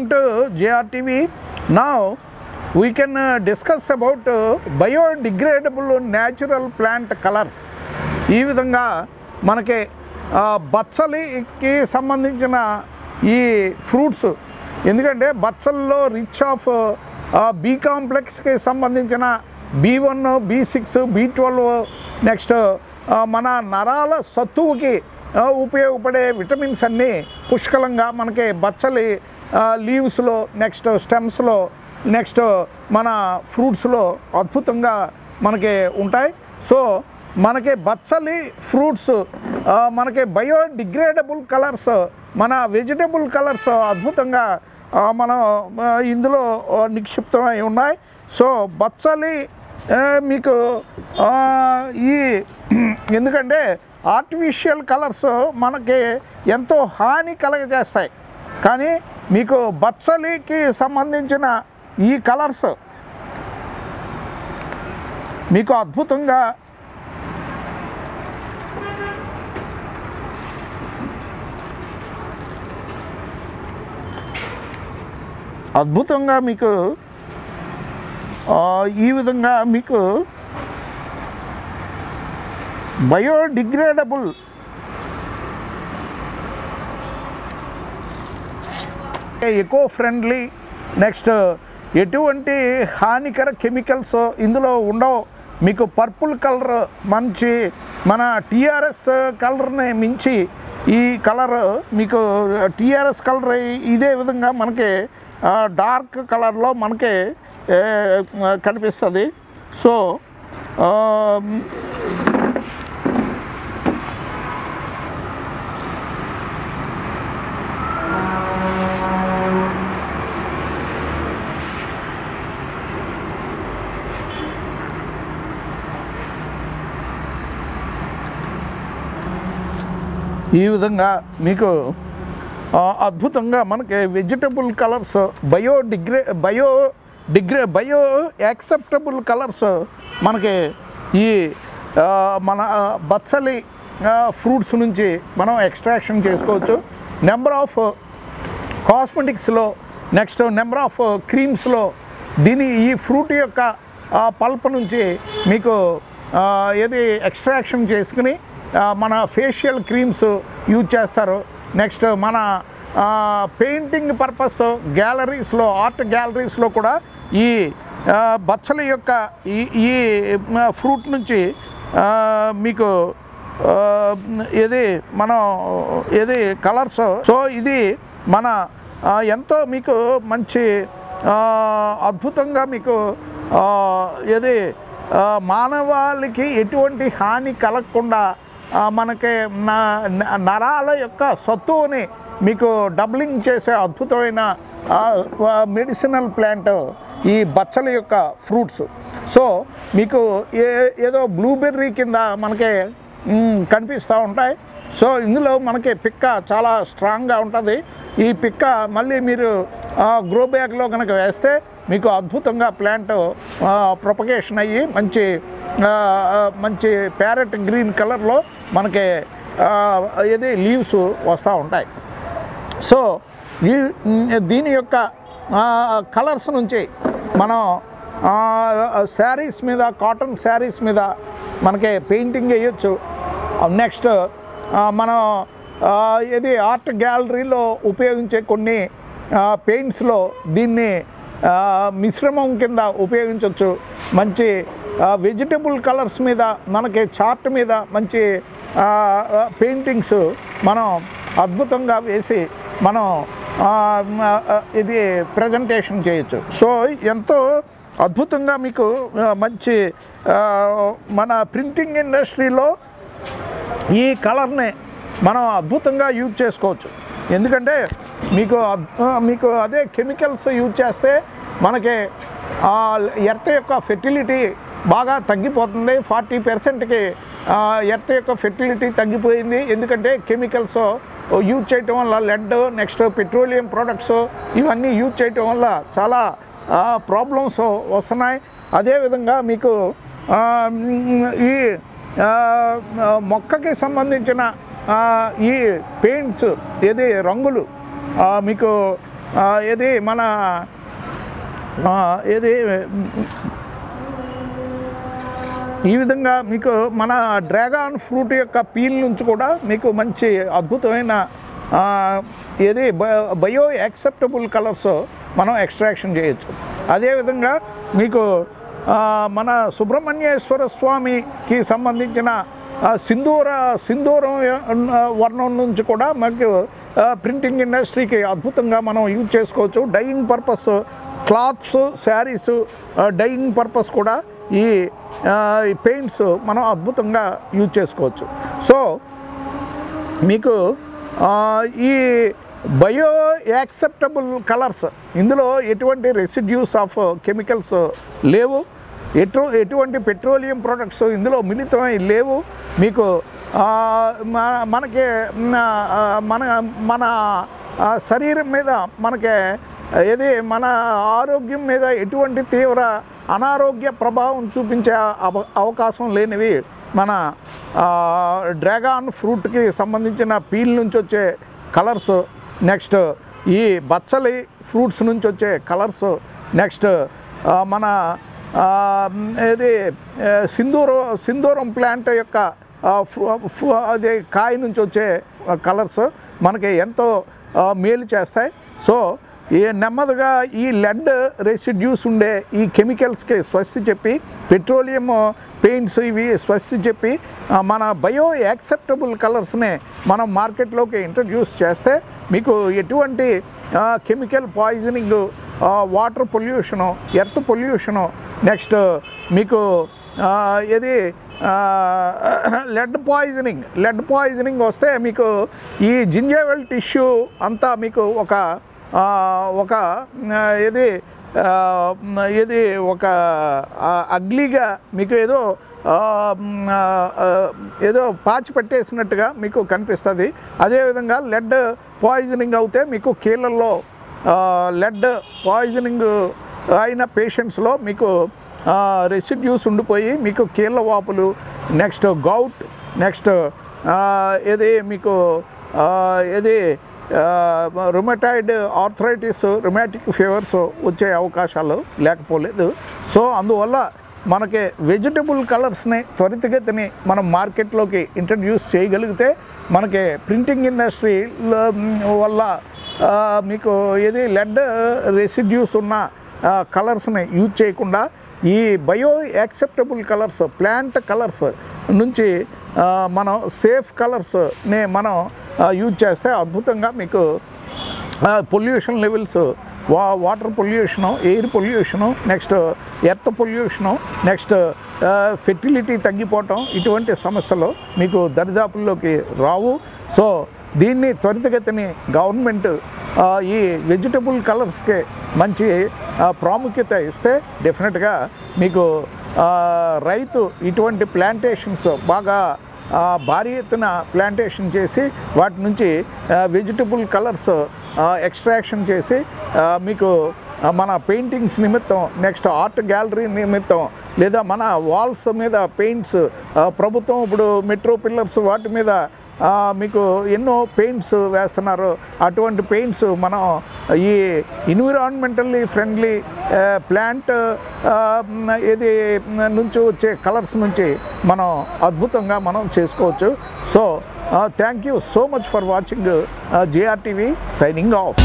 Welcome to JRTV. Now we can discuss about biodegradable natural plant colors. ఈ విధంగా మనకి బచ్చలికి సంబంధించిన ఈ ఫ్రూట్స్, ఎందుకంటే బచ్చల్లో రిచ్ ఆఫ్ బి కాంప్లెక్స్కి సంబంధించిన B1, B6, B12, నెక్స్ట్ మన నరాల సత్తువుకి ఉపయోగపడే విటమిన్స్ అన్నీ పుష్కలంగా మనకి బచ్చలి లీవ్స్లో, నెక్స్ట్ స్టెమ్స్లో, నెక్స్ట్ మన ఫ్రూట్స్లో అద్భుతంగా మనకి ఉంటాయి. సో మనకి బచ్చలి ఫ్రూట్స్ మనకి బయోడిగ్రేడబుల్ కలర్స్, మన వెజిటబుల్ కలర్స్ అద్భుతంగా మనం ఇందులో నిక్షిప్తమై ఉన్నాయి. సో బచ్చలి మీకు ఈ ఎందుకంటే ఆర్టిఫిషియల్ కలర్స్ మనకి ఎంతో హాని కలగజేస్తాయి, కానీ మీకు బచ్చలికి సంబంధించిన ఈ కలర్స్ మీకు అద్భుతంగా మీకు ఈ విధంగా మీకు బయోడిగ్రేడబుల్ ఎకో ఫ్రెండ్లీ, నెక్స్ట్ ఎటువంటి హానికర కెమికల్స్ ఇందులో ఉండవు. మీకు పర్పుల్ కలర్ మంచి మన టీఆర్ఎస్ కలర్ని మించి ఈ కలర్ మీకు టీఆర్ఎస్ కలర్ ఇదే విధంగా మనకి డార్క్ కలర్లో మనకి కనిపిస్తుంది. సో ఈ విధంగా మీకు అద్భుతంగా మనకి vegetable colours, bio acceptable colours మనకి ఈ మన బచ్చలి ఫ్రూట్స్ నుంచి మనం ఎక్స్ట్రాక్షన్ చేసుకోవచ్చు. నెంబర్ ఆఫ్ కాస్మెటిక్స్లో, నెక్స్ట్ నెంబర్ ఆఫ్ క్రీమ్స్లో ఈ ఫ్రూట్ యొక్క పల్ప్ నుంచి మీకు ఏది ఎక్స్ట్రాక్షన్ చేసుకుని మన ఫేషియల్ క్రీమ్స్ యూజ్ చేస్తారు. నెక్స్ట్ మన పెయింటింగ్ పర్పస్ గ్యాలరీస్లో, ఆర్ట్ గ్యాలరీస్లో కూడా ఈ బచ్చలి యొక్క ఈ ఫ్రూట్ నుంచి మీకు ఏది కలర్స్. సో ఇది మన ఎంతో మీకు మంచి అద్భుతంగా మీకు ఏది మానవాళికి ఎటువంటి హాని కలగకుండా మనకి నరాల యొక్క సత్తువుని మీకు డబ్లింగ్ చేసే అద్భుతమైన మెడిసినల్ ప్లాంట్ ఈ బచ్చలి యొక్క ఫ్రూట్స్. సో మీకు ఏదో బ్లూబెర్రీ కింద మనకి కనిపిస్తూ ఉంటాయి. సో ఇందులో మనకి పిక్క చాలా స్ట్రాంగ్గా ఉంటుంది. ఈ పిక్క మళ్ళీ మీరు గ్రో బ్యాగ్లో కనుక వేస్తే మీకు అద్భుతంగా ప్లాంట్ ప్రొపగేషన్ అయ్యి మంచి ప్యారెట్ గ్రీన్ కలర్లో మనకి లీవ్స్ వస్తూ ఉంటాయి. సో దీని యొక్క కలర్స్ నుంచి మనం శారీస్ మీద, కాటన్ శారీస్ మీద మనకి పెయింటింగ్ వేయచ్చు. నెక్స్ట్ మనం ఆర్ట్ గ్యాలరీలో ఉపయోగించే కొన్ని పెయింట్స్లో దీన్ని మిశ్రమం కింద ఉపయోగించవచ్చు. మంచి వెజిటబుల్ కలర్స్ మీద మనకి చార్ట్ మీద మంచి పెయింటింగ్స్ మనం అద్భుతంగా వేసి మనం ఇది ప్రజెంటేషన్ చేయొచ్చు. సో ఎంతో అద్భుతంగా మీకు మంచి మన ప్రింటింగ్ ఇండస్ట్రీలో ఈ కలర్ని మనం అద్భుతంగా యూజ్ చేసుకోవచ్చు. ఎందుకంటే మీకు అదే కెమికల్స్ యూజ్ చేస్తే మనకి ఎర్త్ యొక్క ఫెర్టిలిటీ బాగా తగ్గిపోతుంది. 40%కి ఎర్త్ యొక్క ఫెర్టిలిటీ తగ్గిపోయింది. ఎందుకంటే కెమికల్స్ యూజ్ చేయటం వల్ల, లెడ్, నెక్స్ట్ పెట్రోలియం ప్రొడక్ట్స్ ఇవన్నీ యూజ్ చేయటం వల్ల చాలా ప్రాబ్లమ్స్ వస్తున్నాయి. అదేవిధంగా మీకు ఈ మొక్కకి సంబంధించిన ఈ పెయింట్స్ రంగులు మీకు ఏది మన ఏది ఈ విధంగా మీకు మన డ్రాగన్ ఫ్రూట్ యొక్క పీల్ నుంచి కూడా మీకు మంచి అద్భుతమైన ఏది బయో యాక్సెప్టబుల్ కలర్స్ మనం ఎక్స్ట్రాక్షన్ చేయొచ్చు. అదేవిధంగా మీకు మన సుబ్రహ్మణ్యేశ్వర స్వామికి సంబంధించిన సింధూరం వర్ణం నుంచి కూడా మనకు ప్రింటింగ్ ఇండస్ట్రీకి అద్భుతంగా మనం యూజ్ చేసుకోవచ్చు. Dyeing purpose clothes, saris dyeing purpose కూడా ఈ పెయింట్స్ మనం అద్భుతంగా యూజ్ చేసుకోవచ్చు. సో మీకు ఈ బయో యాక్సెప్టబుల్ కలర్స్, ఇందులో ఎటువంటి రెసిడ్యూస్ ఆఫ్ కెమికల్స్ లేవు, ఎటువంటి పెట్రోలియం ప్రొడక్ట్స్ ఇందులో మిళితమై లేవు. మీకు మనకి మన శరీరం మీద మనకి ఏది మన ఆరోగ్యం మీద ఎటువంటి తీవ్ర అనారోగ్య ప్రభావం చూపించే అవకాశం లేనివి మన డ్రాగన్ ఫ్రూట్కి సంబంధించిన పీల్ నుంచి వచ్చే కలర్స్, నెక్స్ట్ ఈ బచ్చలి ఫ్రూట్స్ నుంచి వచ్చే కలర్స్, నెక్స్ట్ మన ఏది సింధూరం ప్లాంట్ యొక్క అది కాయ నుంచి వచ్చే కలర్స్ మనకి ఎంతో మేలు చేస్తాయి. సో నెమ్మదిగా ఈ లెడ్ రెసిడ్యూస్ ఉండే ఈ కెమికల్స్కి స్వస్తి చెప్పి, పెట్రోలియం పెయింట్స్ ఇవి స్వస్తి చెప్పి మన బయో యాక్సెప్టబుల్ కలర్స్ని మనం మార్కెట్లోకి ఇంట్రడ్యూస్ చేస్తే మీకు ఎటువంటి chemical poisoning, water pollution, earth pollution, next మీకు ఇది లెడ్ పాయిజనింగ్ వస్తే మీకు ఈ జింజేవల్ టిష్యూ అంతా మీకు ఒక ఇది ఒక అగ్లీగా మీకు ఏదో పాచి పెట్టేసినట్టుగా మీకు కనిపిస్తుంది. అదేవిధంగా లెడ్ పాయిజనింగ్ అవుతే మీకు కీళ్ళల్లో లెడ్ పాయిజనింగ్ అయిన పేషెంట్స్లో మీకు రెసిడ్యూస్ ఉండిపోయి మీకు కీళ్ళ వాపులు, నెక్స్ట్ గౌట్, నెక్స్ట్ మీకు రుమటాయిడ్ ఆర్థరైటిస్, రుమాటిక్ ఫీవర్స్ వచ్చే అవకాశాలు లేకపోలేదు. సో అందువల్ల మనకి వెజిటబుల్ కలర్స్ని త్వరితగతిని మనం మార్కెట్లోకి ఇంట్రడ్యూస్ చేయగలిగితే మనకి ప్రింటింగ్ ఇండస్ట్రీ వల్ల మీకు లెడ్ రెసిడ్యూస్ ఉన్న కలర్స్ని యూజ్ చేయకుండా ఈ bio acceptable colours, plant colours నుంచి మనం సేఫ్ కలర్స్ని మనం యూజ్ చేస్తే అద్భుతంగా మీకు pollution levels, water pollution, air pollution, next earth pollution, next fertility తగ్గిపోవటం, ఇటువంటి సమస్యలు మీకు దరిదాపుల్లోకి రావు. సో దీన్ని త్వరితగతిని గవర్నమెంట్ ఈ వెజిటబుల్ కలర్స్కి మంచి ప్రాముఖ్యత ఇస్తే డెఫినెట్గా మీకు రైతు ఇటువంటి ప్లాంటేషన్స్ బాగా భారీ ఎత్తున ప్లాంటేషన్ చేసి వాటి నుంచి వెజిటబుల్ కలర్స్ ఎక్స్ట్రాక్షన్ చేసి మీకు మన పెయింటింగ్స్ నిమిత్తం, నెక్స్ట్ ఆర్ట్ గ్యాలరీ నిమిత్తం, లేదా మన వాల్స్ మీద పెయింట్స్ ప్రభుత్వం ఇప్పుడు మెట్రో పిల్లర్స్ వాటి మీద మీకు ఎన్నో పెయింట్స్ వేస్తున్నారు. అటువంటి పెయింట్స్ మనం ఈ ఎన్విరాన్మెంటల్లీ ఫ్రెండ్లీ ప్లాంట్ నుంచి వచ్చే కలర్స్ నుంచి మనం అద్భుతంగా మనం చేసుకోవచ్చు. So thank you so much for watching JRTV, signing off.